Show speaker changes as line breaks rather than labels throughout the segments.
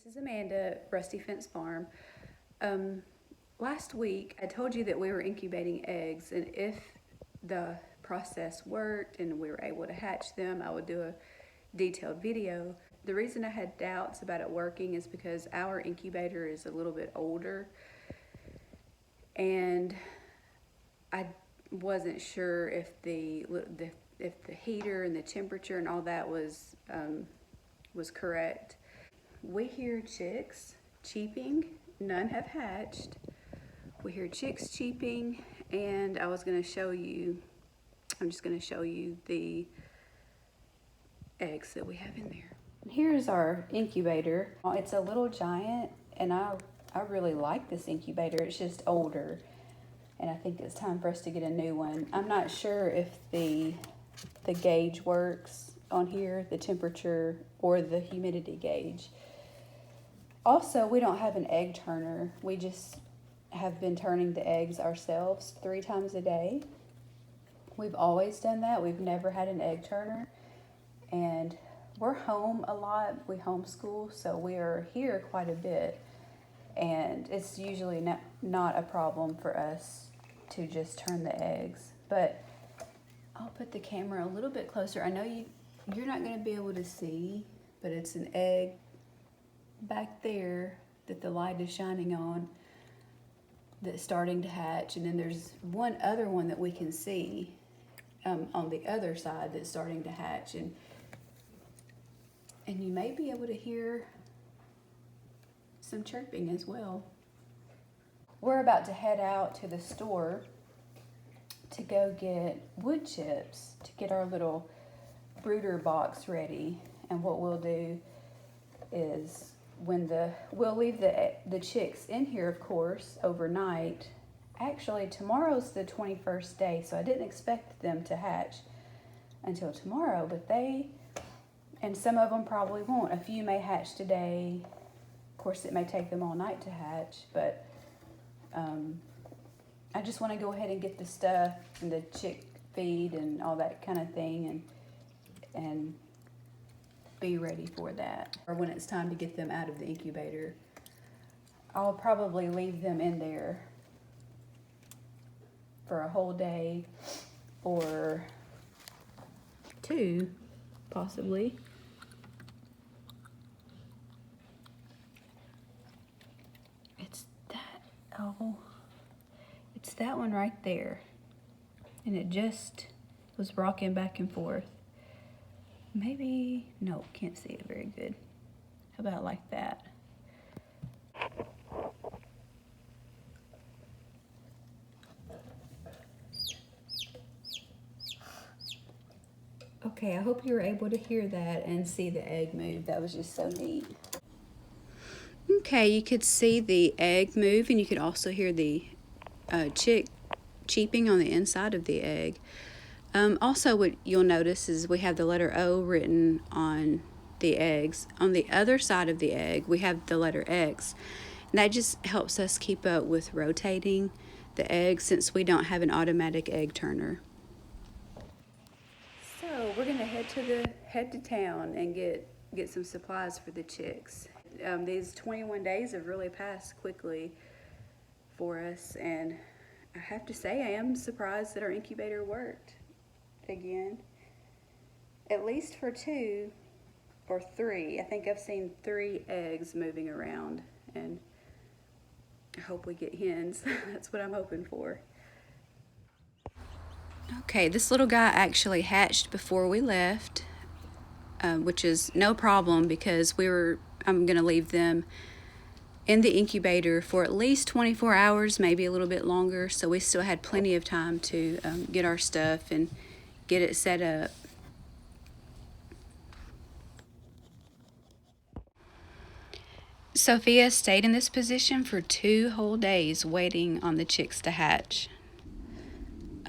This is Amanda at Rusty Fence Farm. Last week I told you that we were incubating eggs, and if the process worked and we were able to hatch them, I would do a detailed video. The reason I had doubts about it working is because our incubator is a little bit older, and I wasn't sure if the heater and the temperature and all that was correct. We hear chicks cheeping. None have hatched. We hear chicks cheeping, and I'm just going to show you the eggs that we have in there. Here's our incubator. It's a little giant, and I really like this incubator. It's just older, and I think it's time for us to get a new one. I'm not sure if the gauge works on here, the temperature or the humidity gauge. Also, we don't have an egg turner. We just have been turning the eggs ourselves 3 times a day. We've always done that. We've never had an egg turner. And we're home a lot. We homeschool, so we are here quite a bit. And it's usually not a problem for us to just turn the eggs. But I'll put the camera a little bit closer. I know you're not going to be able to see, but it's an egg back there that the light is shining on that's starting to hatch, and then there's one other one that we can see on the other side that's starting to hatch, and you may be able to hear some chirping as well. We're about to head out to the store to go get wood chips to get our little brooder box ready, and what we'll do is we'll leave the chicks in here, of course, overnight. Actually, tomorrow's the 21st day, so I didn't expect them to hatch until tomorrow, but and some of them probably won't. A few may hatch today. Of course, it may take them all night to hatch, but I just want to go ahead and get the stuff and the chick feed and all that kind of thing and be ready for that. Or when it's time to get them out of the incubator, I'll probably leave them in there for a whole day or 2, possibly. It's that one right there, and it just was rocking back and forth. Maybe, no, can't see it very good. How about like that? Okay, I hope you were able to hear that and see the egg move. That was just so neat. Okay, you could see the egg move, and you could also hear the chick cheeping on the inside of the egg. Also, what you'll notice is we have the letter O written on the eggs. On the other side of the egg, we have the letter X. And that just helps us keep up with rotating the eggs since we don't have an automatic egg turner. So we're gonna head to town and get some supplies for the chicks. These 21 days have really passed quickly for us, and I have to say I am surprised that our incubator worked again, at least for 2 or 3. I think I've seen 3 eggs moving around, and I hope we get hens. That's what I'm hoping for. Okay, this little guy actually hatched before we left, which is no problem because I'm gonna leave them in the incubator for at least 24 hours, maybe a little bit longer, so we still had plenty of time to get our stuff and get it set up. Sophia stayed in this position for 2 whole days waiting on the chicks to hatch.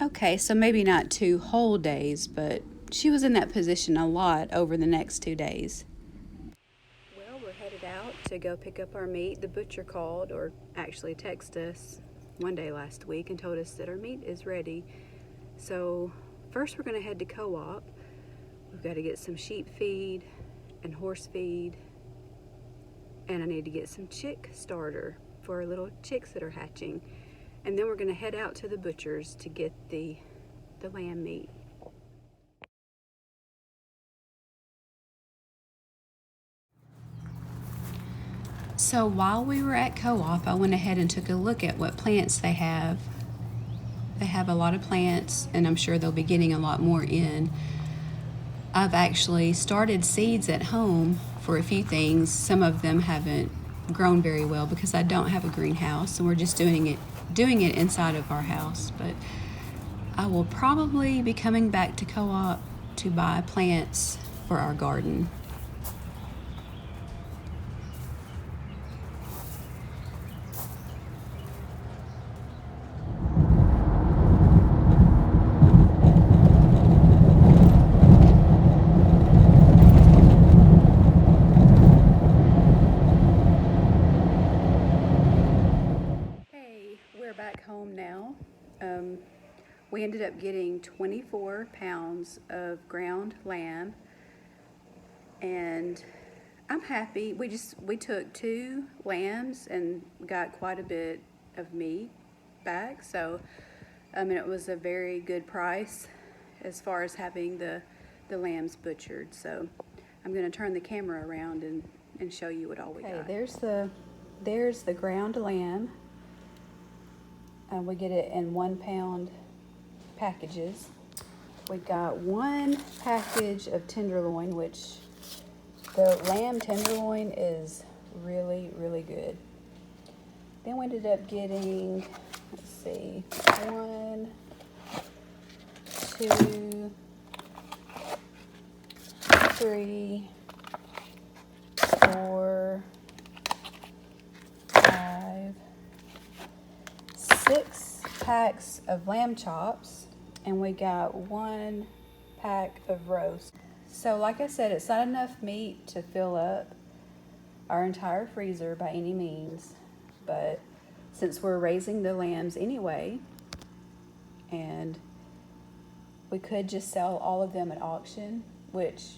Okay, so maybe not 2 whole days, but she was in that position a lot over the next 2 days. Well, we're headed out to go pick up our meat. The butcher called, or actually texted us one day last week and told us that our meat is ready. So first we're going to head to Co-op. We've got to get some sheep feed and horse feed and I need to get some chick starter for little chicks that are hatching. And then we're gonna head out to the butcher's to get the lamb meat. So while we were at Co-op, I went ahead and took a look at what plants they have. They have a lot of plants, and I'm sure they'll be getting a lot more in. I've actually started seeds at home for a few things. Some of them haven't grown very well because I don't have a greenhouse, and we're just doing it inside of our house. But I will probably be coming back to Co-op to buy plants for our garden. We're back home now. We ended up getting 24 pounds of ground lamb, and I'm happy. We took 2 lambs and got quite a bit of meat back, so it was a very good price as far as having the lambs butchered. So I'm going to turn the camera around and show you what all we got. There's the ground lamb. We get it in 1 pound packages. We got 1 package of tenderloin, which the lamb tenderloin is really, really good. Then we ended up getting, let's see, 1, 2, 3, 4, 5, 6 packs of lamb chops, and we got 1 pack of roast. So like I said, it's not enough meat to fill up our entire freezer by any means, but since we're raising the lambs anyway, and we could just sell all of them at auction, which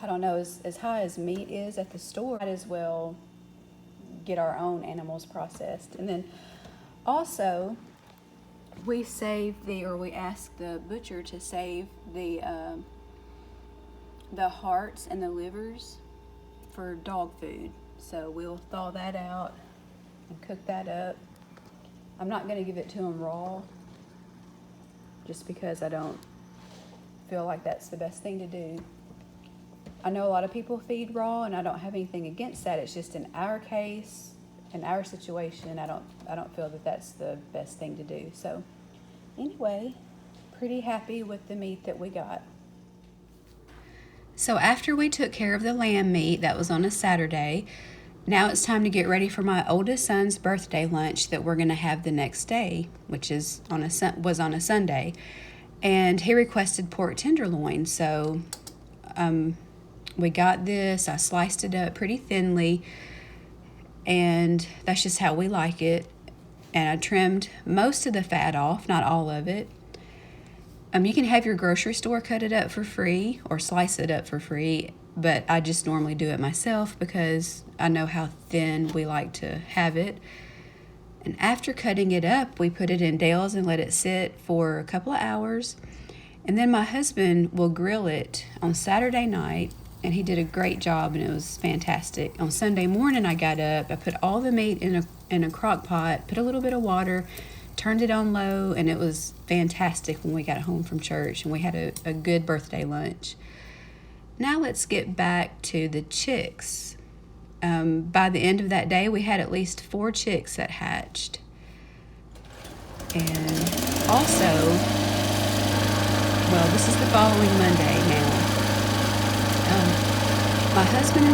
I don't know, as high as meat is at the store, might as well get our own animals processed. And then also we asked the butcher to save the hearts and the livers for dog food. So we'll thaw that out and cook that up. I'm not going to give it to them raw just because I don't feel like that's the best thing to do. I know a lot of people feed raw, and I don't have anything against that. It's just in our case, in our situation, I don't feel that that's the best thing to do. So anyway, pretty happy with the meat that we got. So after we took care of the lamb meat, that was on a Saturday, now it's time to get ready for my oldest son's birthday lunch that we're going to have the next day, which was on a Sunday. And he requested pork tenderloin, so we got this. I sliced it up pretty thinly, and that's just how we like it. And I trimmed most of the fat off, not all of it. You can have your grocery store cut it up for free or slice it up for free, but I just normally do it myself because I know how thin we like to have it. And after cutting it up, we put it in Dale's and let it sit for a couple of hours. And then my husband will grill it on Saturday night, and he did a great job, and it was fantastic. On Sunday morning, I got up, I put all the meat in a crock pot, put a little bit of water, turned it on low, and it was fantastic when we got home from church, and we had a good birthday lunch. Now let's get back to the chicks. By the end of that day, we had at least 4 chicks that hatched. And also, well, this is the following Monday now. My husband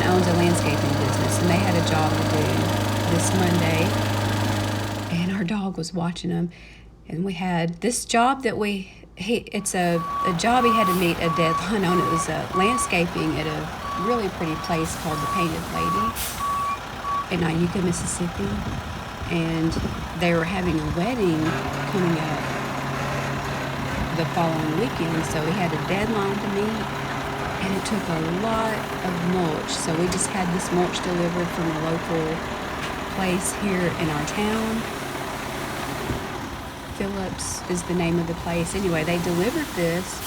owns a landscaping business, and they had a job to do this Monday, and our dog was watching them. And we had this job that it's a job he had to meet a deadline on. It was landscaping at a really pretty place called the Painted Lady in Iuka, Mississippi. And they were having a wedding coming up the following weekend, so he had a deadline to meet. and it took a lot of mulch. So we just had this mulch delivered from a local place here in our town. Phillips is the name of the place. Anyway, they delivered this,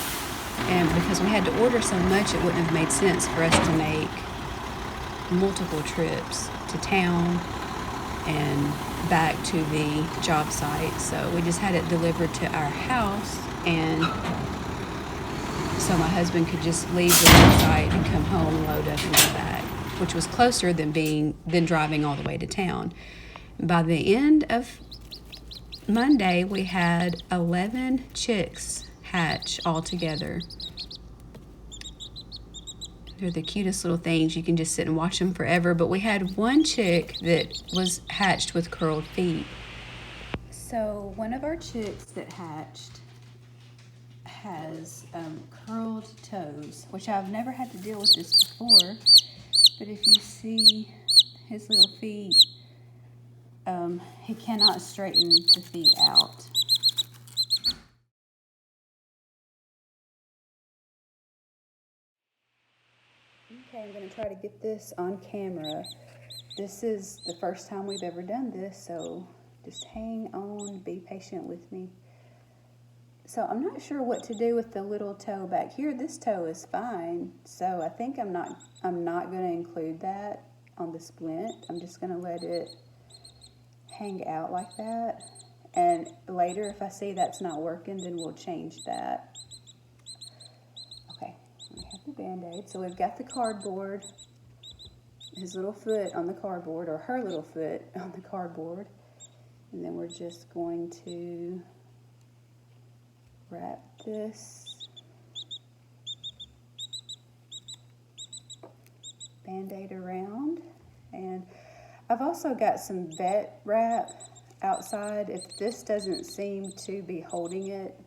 and because we had to order so much, it wouldn't have made sense for us to make multiple trips to town and back to the job site. So we just had it delivered to our house, and so my husband could just leave the job site and come home, load up, and go back, which was closer than driving all the way to town. By the end of Monday, we had 11 chicks hatch all together. They're the cutest little things. You can just sit and watch them forever. But we had one chick that was hatched with curled feet. So one of our chicks that hatched has curled toes, which I've never had to deal with this before. But if you see his little feet, he cannot straighten the feet out. Okay, I'm going to try to get this on camera. This is the first time we've ever done this, so just hang on, be patient with me. So I'm not sure what to do with the little toe back here. This toe is fine, so I think I'm not going to include that on the splint. I'm just going to let it hang out like that, and later if I see that's not working, then we'll change that. Okay, we have the Band-Aid. So we've got the cardboard, his little foot on the cardboard, or her little foot on the cardboard, and then we're just going to wrap this Band-Aid around. And I've also got some vet wrap outside. If this doesn't seem to be holding it,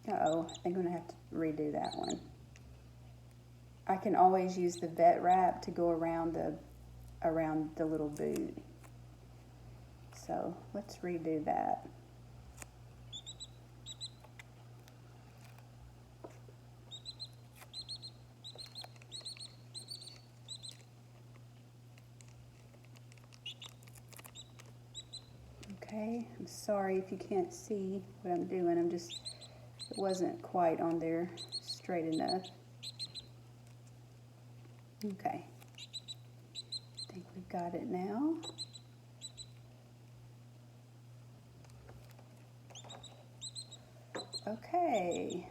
I think I'm gonna have to redo that one. I can always use the vet wrap to go around the little boot. So let's redo that. Okay, I'm sorry if you can't see what I'm doing. It wasn't quite on there straight enough. Okay, I think we've got it now. Okay,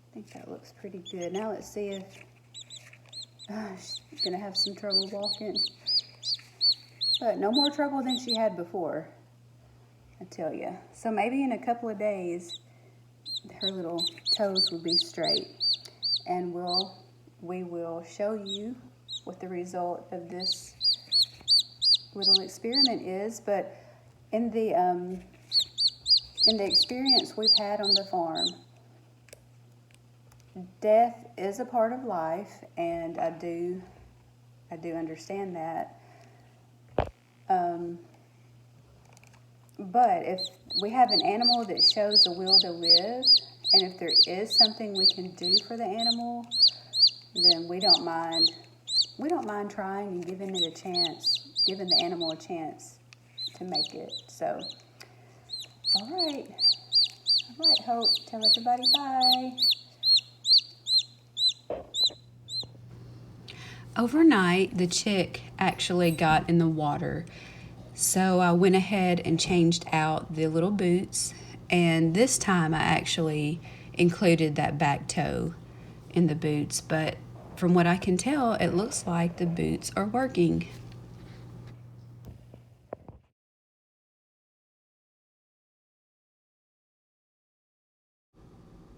I think that looks pretty good. Now let's see if she's gonna have some trouble walking. But no more trouble than she had before, I tell you. So maybe in a couple of days, her little toes will be straight. And we will show you what the result of this little experiment is. But in the experience we've had on the farm, death is a part of life, and I do understand that. But if we have an animal that shows a will to live, and if there is something we can do for the animal, then we don't mind trying and giving the animal a chance to make it. So, all right, Hope, tell everybody bye. Overnight, the chick actually got in the water. So I went ahead and changed out the little boots, and this time I actually included that back toe in the boots, but from what I can tell, it looks like the boots are working.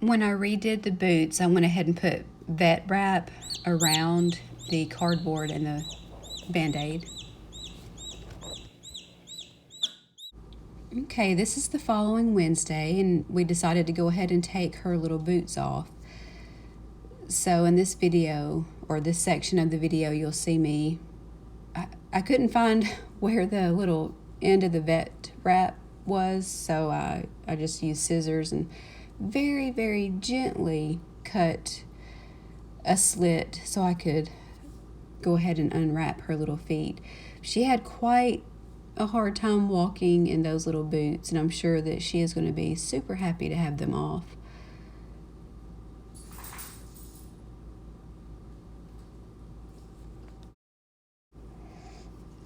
When I redid the boots, I went ahead and put vet wrap around the cardboard and the Band-Aid. Okay, this is the following Wednesday, and we decided to go ahead and take her little boots off. So in this video, or this section of the video, you'll see me, I couldn't find where the little end of the vet wrap was, so I just used scissors and very, very gently cut a slit so I could go ahead and unwrap her little feet. She had quite a hard time walking in those little boots, and I'm sure that she is going to be super happy to have them off.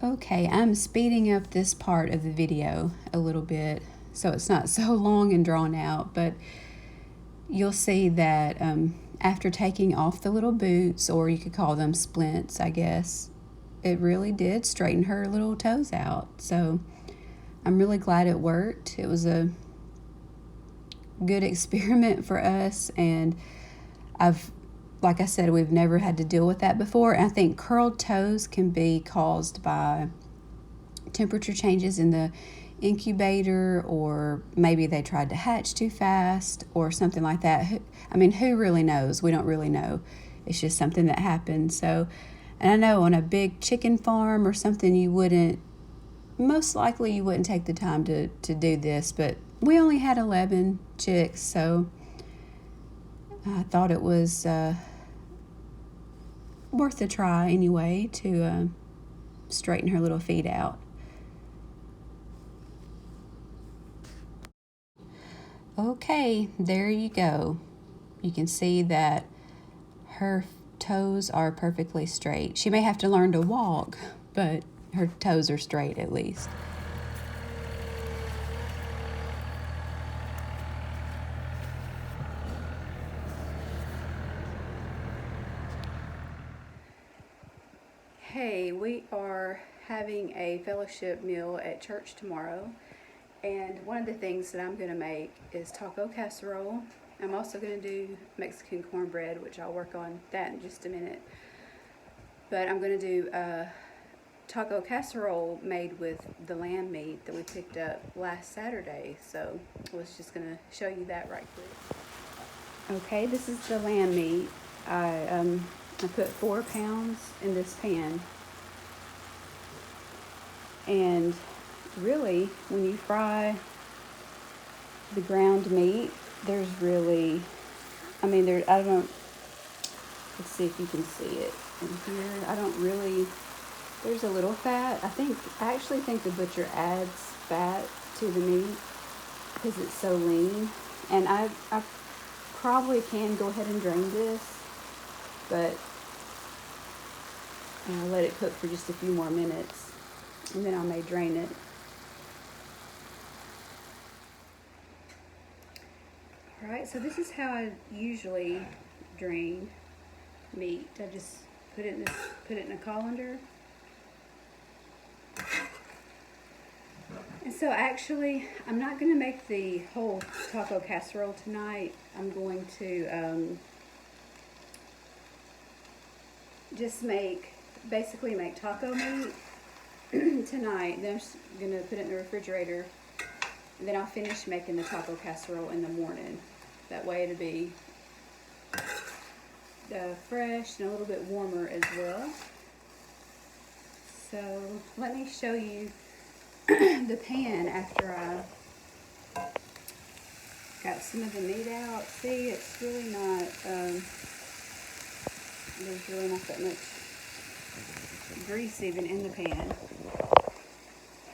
Okay, I'm speeding up this part of the video a little bit so it's not so long and drawn out, but you'll see that after taking off the little boots, or you could call them splints, I guess, it really did straighten her little toes out. So I'm really glad it worked. It was a good experiment for us, and like I said, we've never had to deal with that before. And I think curled toes can be caused by temperature changes in the incubator, or maybe they tried to hatch too fast or something like that. I mean, who really knows? We don't really know. It's just something that happened. So, and I know on a big chicken farm or something, most likely you wouldn't take the time to do this, but we only had 11 chicks, so I thought it was worth a try anyway to straighten her little feet out. Okay, there you go. You can see that her toes are perfectly straight. She may have to learn to walk, but her toes are straight at least. Hey, we are having a fellowship meal at church tomorrow, and one of the things that I'm going to make is taco casserole. I'm also going to do Mexican cornbread, which I'll work on that in just a minute. But I'm going to do a taco casserole made with the lamb meat that we picked up last Saturday. So I was just going to show you that right quick. Okay, this is the lamb meat. I put 4 pounds in this pan. And really, when you fry the ground meat, there's really, I don't, let's see if you can see it in here. There's a little fat. I actually think the butcher adds fat to the meat because it's so lean. And I probably can go ahead and drain this, but I'll let it cook for just a few more minutes, and then I may drain it. Alright, so this is how I usually drain meat. I just put it in a colander. And so actually, I'm not going to make the whole taco casserole tonight. I'm going to just basically make taco meat tonight. Then I'm just going to put it in the refrigerator. And then I'll finish making the taco casserole in the morning. That way it'll be fresh and a little bit warmer as well. So let me show you the pan after I got some of the meat out. See, it's really not, there's really not that much grease even in the pan.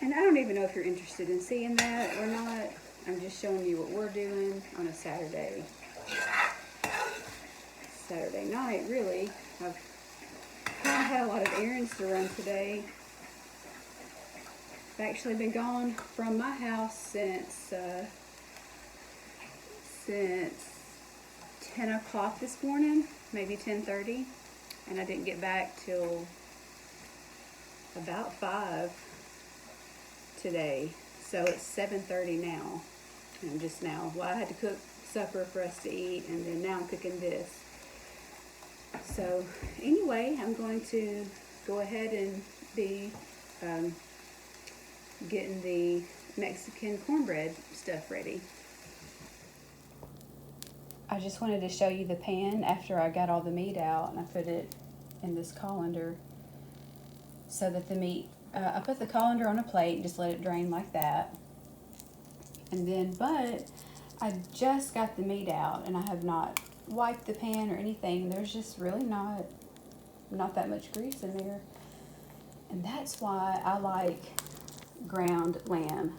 And I don't even know if you're interested in seeing that or not. I'm just showing you what we're doing on a Saturday night, really. I've kind of had a lot of errands to run today. I've actually been gone from my house since 10 o'clock this morning, maybe 10:30, and I didn't get back till about 5 today. So it's 7:30 now. And just now, I had to cook supper for us to eat, and then now I'm cooking this. So anyway, I'm going to go ahead and be getting the Mexican cornbread stuff ready. I just wanted to show you the pan after I got all the meat out, and I put it in this colander so that the meat, I put the colander on a plate, just let it drain like that. And then, but I just got the meat out and I have not wiped the pan or anything. There's just really not that much grease in there. And that's why I like ground lamb.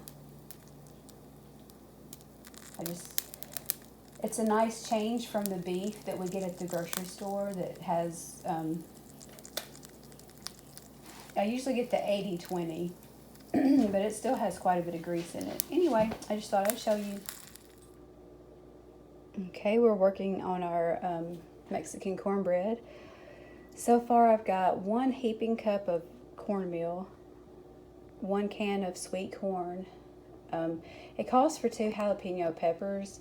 It's a nice change from the beef that we get at the grocery store that has, I usually get the 80-20, but it still has quite a bit of grease in it. Anyway, I just thought I'd show you. Okay, we're working on our Mexican cornbread. So far I've got 1 heaping cup of cornmeal, 1 can of sweet corn. It calls for 2 jalapeno peppers,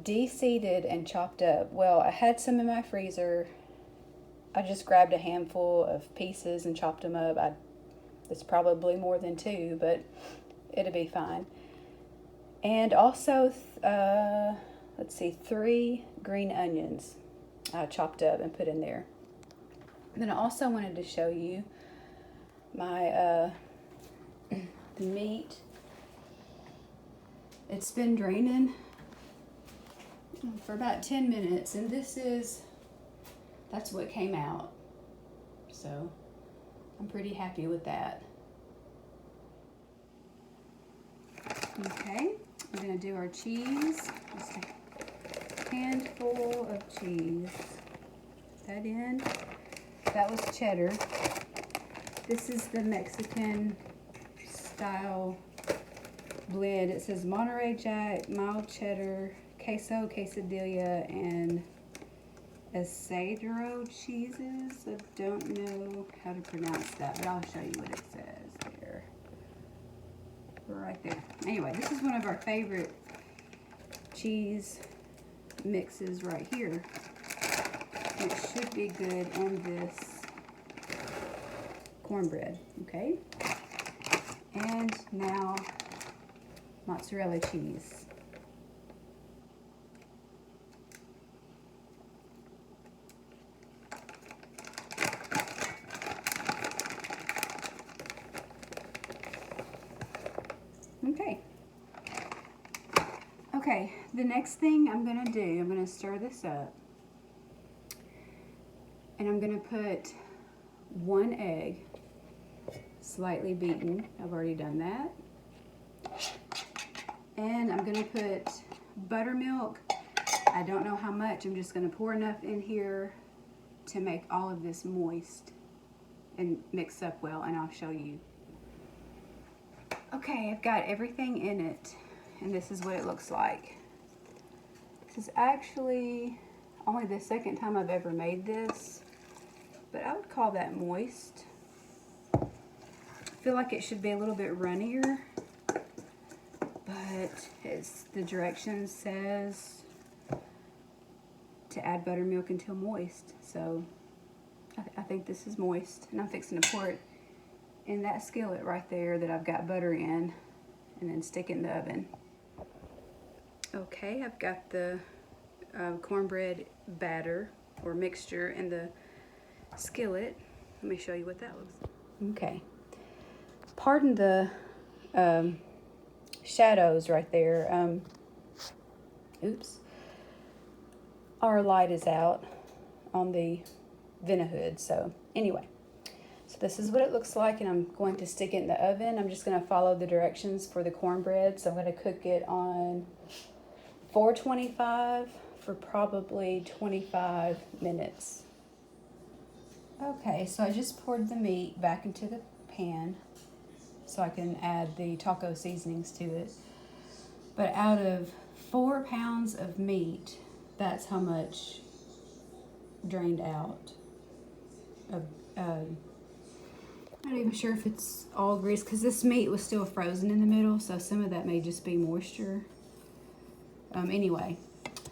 de-seeded and chopped up. Well, I had some in my freezer. I just grabbed a handful of pieces and chopped them up. It's probably more than 2, but it'll be fine. And also, let's see, 3 green onions chopped up and put in there. And then I also wanted to show you my the meat. It's been draining for about 10 minutes, and that's what came out. So I'm pretty happy with that. Okay, we're gonna do our cheese. Just a handful of cheese. Put that in. That was cheddar. This is the Mexican style blend. It says Monterey Jack, mild cheddar, queso, quesadilla, and Asadero cheeses. I don't know how to pronounce that, but I'll show you what it says there. Right there. Anyway, this is one of our favorite cheese mixes right here. It should be good on this cornbread, okay? And now mozzarella cheese. Okay, the next thing I'm gonna do, I'm gonna stir this up, and I'm gonna put 1 egg, slightly beaten. I've already done that. And I'm gonna put buttermilk. I don't know how much. I'm just gonna pour enough in here to make all of this moist and mix up well, and I'll show you. Okay, I've got everything in it, and this is what it looks like. This is actually only the second time I've ever made this, but I would call that moist. I feel like it should be a little bit runnier, but as the directions says to add buttermilk until moist, so I think this is moist, and I'm fixing to pour it in that skillet right there that I've got butter in, and then stick it in the oven. Okay, I've got the cornbread batter or mixture in the skillet. Let me show you what that looks like. Okay, pardon the shadows right there. Oops. Our light is out on the Vinahood, so anyway. So this is what it looks like, and I'm going to stick it in the oven. I'm just going to follow the directions for the cornbread. So I'm going to cook it on 425 for probably 25 minutes. Okay, so I just poured the meat back into the pan so I can add the taco seasonings to it. But out of 4 pounds of meat, that's how much drained out of I'm not even sure if it's all grease, because this meat was still frozen in the middle, so some of that may just be moisture. Anyway,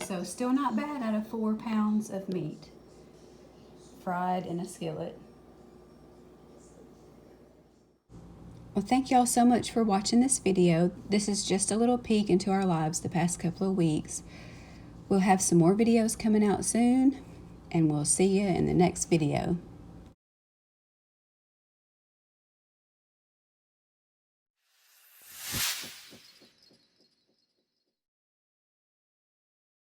so still not bad out of 4 pounds of meat fried in a skillet. Well, thank y'all so much for watching this video. This is just a little peek into our lives the past couple of weeks. We'll have some more videos coming out soon, and we'll see you in the next video.